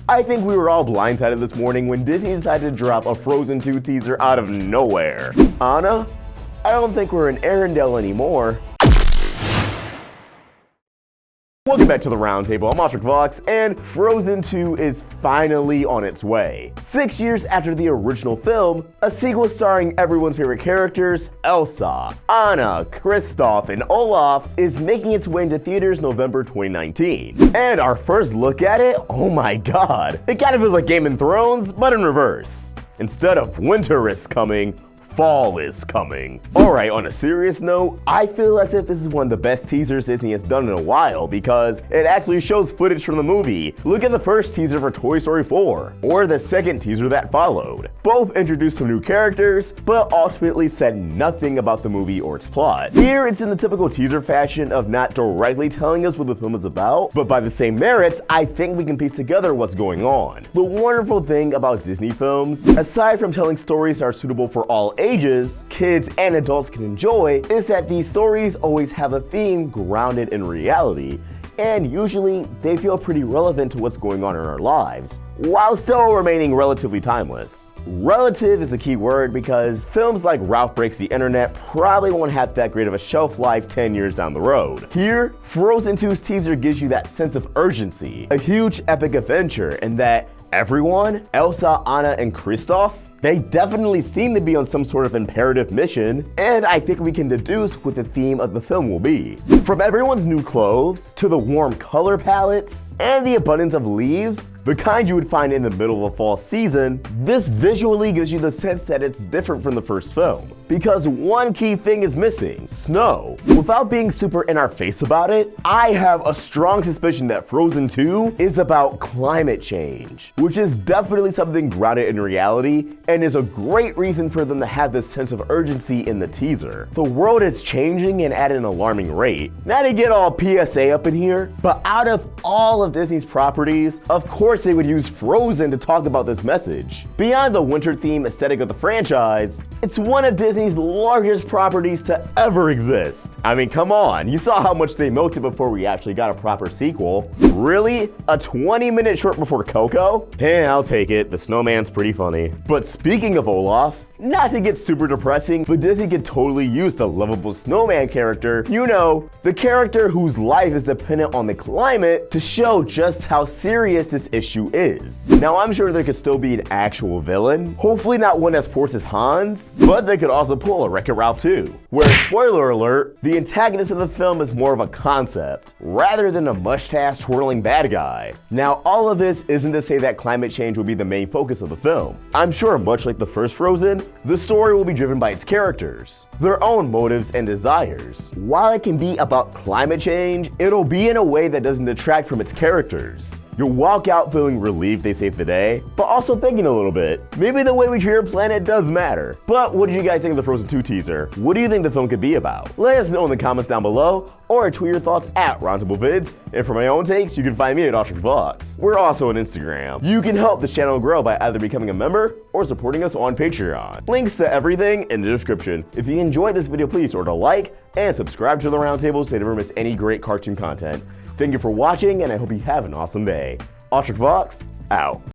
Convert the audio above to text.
I think we were all blindsided this morning when Disney decided to drop a Frozen 2 teaser out of nowhere. Anna, I don't think we're in Arendelle anymore. Welcome back to the Roundtable. I'm MikeCatSU, and Frozen 2 is finally on its way. 6 years after the original film, a sequel starring everyone's favorite characters, Elsa, Anna, Kristoff, and Olaf, is making its way into theaters November 2019. And our first look at it, oh my god, it kind of feels like Game of Thrones, but in reverse. Instead of winter is coming, fall is coming. Alright, on a serious note, I feel as if this is one of the best teasers Disney has done in a while because it actually shows footage from the movie. Look at the first teaser for Toy Story 4, or the second teaser that followed. Both introduced some new characters, but ultimately said nothing about the movie or its plot. Here, it's in the typical teaser fashion of not directly telling us what the film is about, but by the same merits, I think we can piece together what's going on. The wonderful thing about Disney films, aside from telling stories that are suitable for all ages, kids and adults can enjoy, is that these stories always have a theme grounded in reality, and usually they feel pretty relevant to what's going on in our lives, while still remaining relatively timeless. Relative is the key word because films like Ralph Breaks the Internet probably won't have that great of a shelf life 10 years down the road. Here, Frozen 2's teaser gives you that sense of urgency, a huge epic adventure, and that everyone, Elsa, Anna, and Kristoff, they definitely seem to be on some sort of imperative mission, and I think we can deduce what the theme of the film will be. From everyone's new clothes, to the warm color palettes, and the abundance of leaves, the kind you would find in the middle of the fall season, this visually gives you the sense that it's different from the first film. Because one key thing is missing: snow. Without being super in our face about it, I have a strong suspicion that Frozen 2 is about climate change, which is definitely something grounded in reality, and is a great reason for them to have this sense of urgency in the teaser. The world is changing and at an alarming rate. Not to get all PSA up in here, but out of all of Disney's properties, of course they would use Frozen to talk about this message. Beyond the winter theme aesthetic of the franchise, it's one of Disney's largest properties to ever exist. I mean, come on, you saw how much they milked it before we actually got a proper sequel. Really? A 20-minute short before Coco? Hey, I'll take it, the snowman's pretty funny. But speaking of Olaf, not to get super depressing, but Disney could totally use the lovable snowman character, you know, the character whose life is dependent on the climate, to show just how serious this issue is. Now, I'm sure there could still be an actual villain, hopefully not one as forced as Hans, but they could also pull a Wreck-It Ralph too, where, spoiler alert, the antagonist of the film is more of a concept, rather than a mustache twirling bad guy. Now, all of this isn't to say that climate change will be the main focus of the film. I'm sure, much like the first Frozen, the story will be driven by its characters, their own motives and desires. While it can be about climate change, it'll be in a way that doesn't detract from its characters. You'll walk out feeling relieved they saved the day, but also thinking a little bit, maybe the way we treat our planet does matter. But what did you guys think of the Frozen 2 teaser? What do you think the film could be about? Let us know in the comments down below, or tweet your thoughts at RoundtableVids. And for my own takes, you can find me at MikeCatSU. We're also on Instagram. You can help this channel grow by either becoming a member or supporting us on Patreon. Links to everything in the description. If you enjoyed this video, please sort of like and subscribe to the Roundtable so you never miss any great cartoon content. Thank you for watching, and I hope you have an awesome day. MikeCatSU, out.